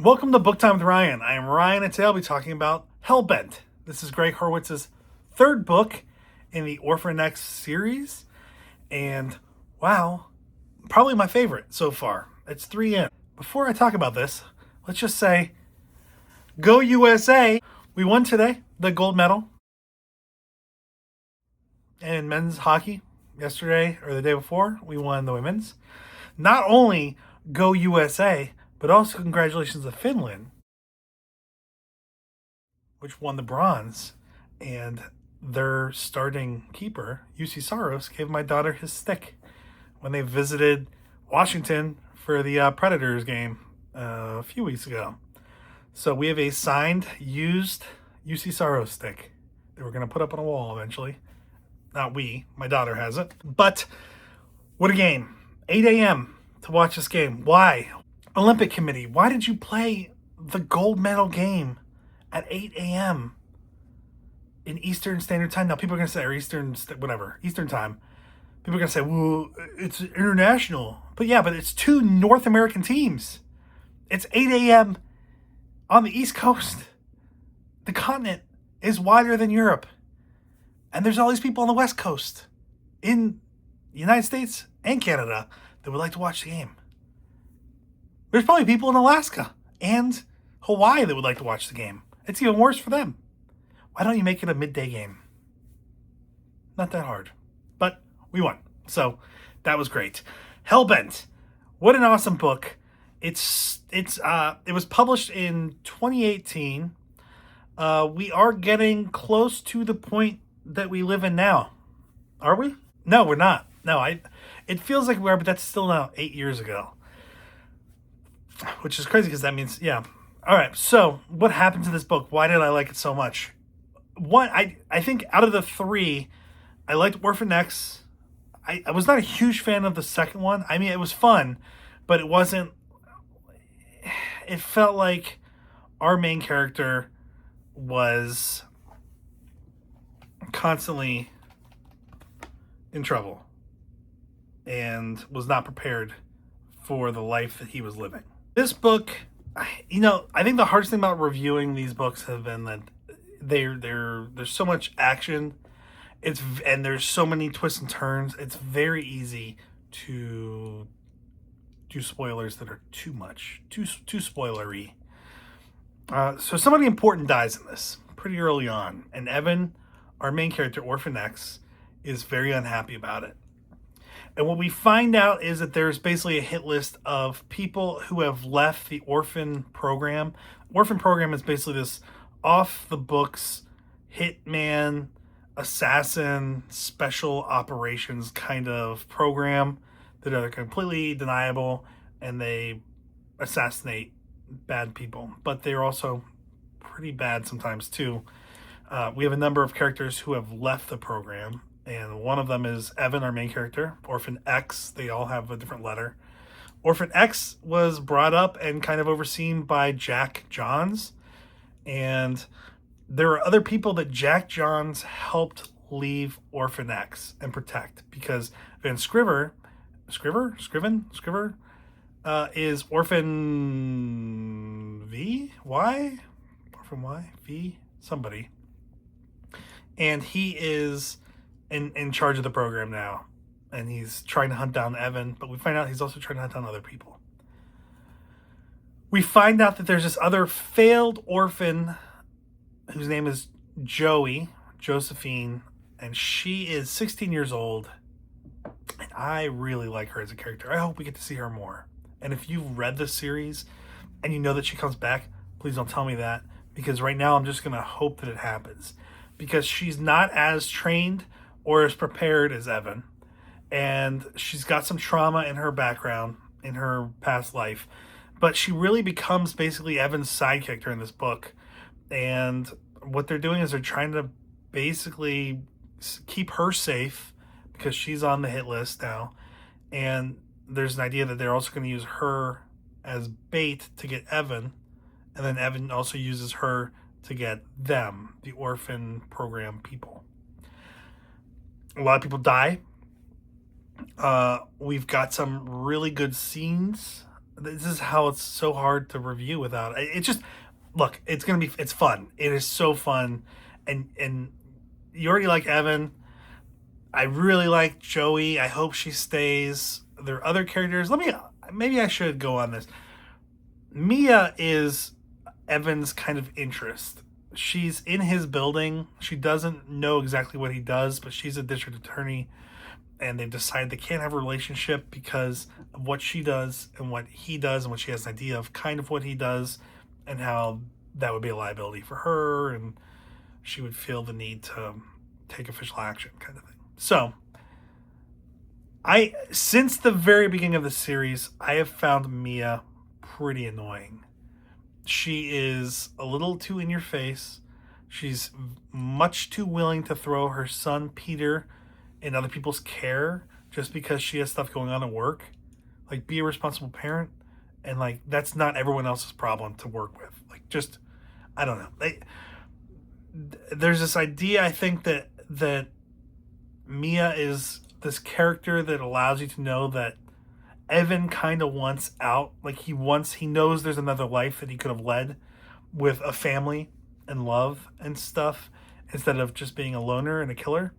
Welcome to Book Time with Ryan. I am Ryan, and today I'll be talking about Hellbent. This is Gregg Hurwitz's third book in the Orphan X series, and wow, probably my favorite so far. It's 3 in. Before I talk about this, let's just say, go USA! We won today, the gold medal in men's hockey. Yesterday, or the day before, we won the women's. Not only go USA, but also congratulations to Finland, which won the bronze. And their starting keeper, UC Saros, gave my daughter his stick when they visited Washington for the Predators game a few weeks ago. So we have a signed, used UC Saros stick that we're going to put up on a wall eventually. Not we, my daughter has it. But what a game. 8 a.m. to watch this game. Why? Olympic Committee, why did you play the gold medal game at 8 a.m. in Eastern Standard Time? Now, people are going to say, or Eastern time. People are going to say, well, it's international. But yeah, but it's two North American teams. It's 8 a.m. on the East Coast. The continent is wider than Europe. And there's all these people on the West Coast in the United States and Canada that would like to watch the game. There's probably people in Alaska and Hawaii that would like to watch the game. It's even worse for them. Why don't you make it a midday game? Not that hard. But we won. So that was great. Hellbent. What an awesome book. It was published in 2018. We are getting close to the point that we live in now. Are we? No, we're not. No, it feels like we are, but that's still now 8 years ago. Which is crazy because that means, yeah. All right, so what happened to this book? Why did I like it so much? One, I think out of the three, I liked Orphan X. I was not a huge fan of the second one. I mean, it was fun, but it wasn't, it felt like our main character was constantly in trouble and was not prepared for the life that he was living. This book, I think the hardest thing about reviewing these books have been that there's so much action, and there's so many twists and turns. It's very easy to do spoilers that are too much, too spoilery. So somebody important dies in this pretty early on, and Evan, our main character, Orphan X, is very unhappy about it. And what we find out is that there's basically a hit list of people who have left the Orphan program. Orphan program is basically this off-the-books hitman, assassin, special operations kind of program that are completely deniable, and they assassinate bad people. But they're also pretty bad sometimes, too. We have a number of characters who have left the program, and one of them is Evan, our main character. Orphan X, they all have a different letter. Orphan X was brought up and kind of overseen by Jack Johns, and there are other people that Jack Johns helped leave Orphan X and protect, because Van Scriven is Orphan Orphan V, somebody. And he is in charge of the program now. And he's trying to hunt down Evan, but we find out he's also trying to hunt down other people. We find out that there's this other failed orphan whose name is Josephine, and she is 16 years old. And I really like her as a character. I hope we get to see her more. And if you've read the series and you know that she comes back, please don't tell me that, because right now I'm just going to hope that it happens. Because she's not as trained or as prepared as Evan. And she's got some trauma in her background, in her past life. But she really becomes basically Evan's side character in this book. And what they're doing is they're trying to basically keep her safe, because she's on the hit list now. And there's an idea that they're also going to use her as bait to get Evan. And then Evan also uses her to get them, the orphan program people. A lot of people die. We've got some really good scenes this is how it's so hard to review without it. Just look, it's fun. It is so fun, and you already like Evan. I really like Joey. I hope she stays. There are other characters. Maybe I should go on this. Mia is Evan's kind of interest. She's in his building. She doesn't know exactly what he does, but she's a district attorney, and they've decided they can't have a relationship because of what she does and what he does and what she has an idea of kind of what he does and how that would be a liability for her, and she would feel the need to take official action kind of thing. So, since the very beginning of the series, I have found Mia pretty annoying. She is a little too in your face. She's much too willing to throw her son Peter in other people's care just because she has stuff going on at work. Like, be a responsible parent, and like that's not everyone else's problem to work with. Like, just I don't know. There's this idea, I think, that Mia is this character that allows you to know that Evan kind of wants out. Like, he knows there's another life that he could have led with a family and love and stuff instead of just being a loner and a killer.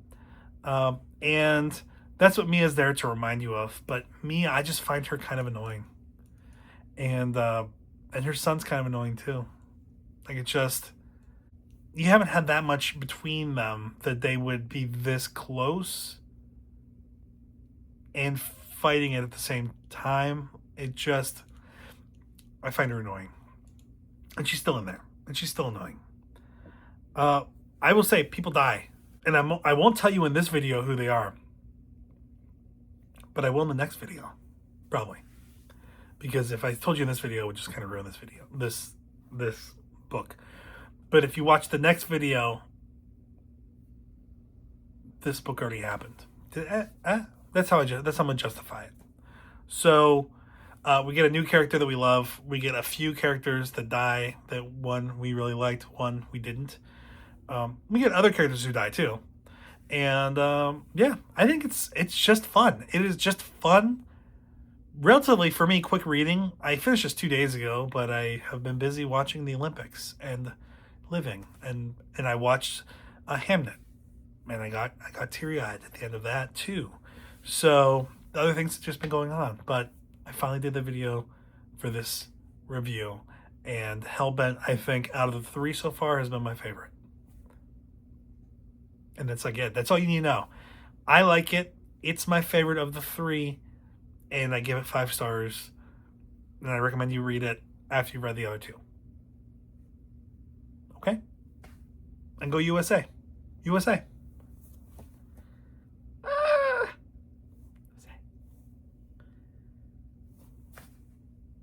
And that's what Mia's there to remind you of. But Mia, I just find her kind of annoying. And her son's kind of annoying too. Like, it just, you haven't had that much between them that they would be this close and fighting it at the same time. I find her annoying. And she's still in there. And she's still annoying. I will say people die. And I won't tell you in this video who they are. But I will in the next video. Probably. Because if I told you in this video, it would just kind of ruin this video. This book. But if you watch the next video, this book already happened. That's how I'm gonna justify it. So we get a new character that we love. We get a few characters that die. That one we really liked, one we didn't. We get other characters who die too. And yeah, I think it's just fun. It is just fun. Relatively, for me, quick reading. I finished this 2 days ago, but I have been busy watching the Olympics and living, and I watched Hamnet, and I got teary-eyed at the end of that too. So the other things have just been going on, but I finally did the video for this review, and Hellbent, I think, out of the 3 so far, has been my favorite. And that's like it. That's all you need to know. I like it. It's my favorite of the 3, and I give it 5 stars. And I recommend you read it after you've read the other 2. Okay? And go USA. USA.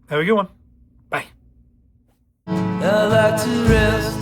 Have a good one. Bye. I like to rest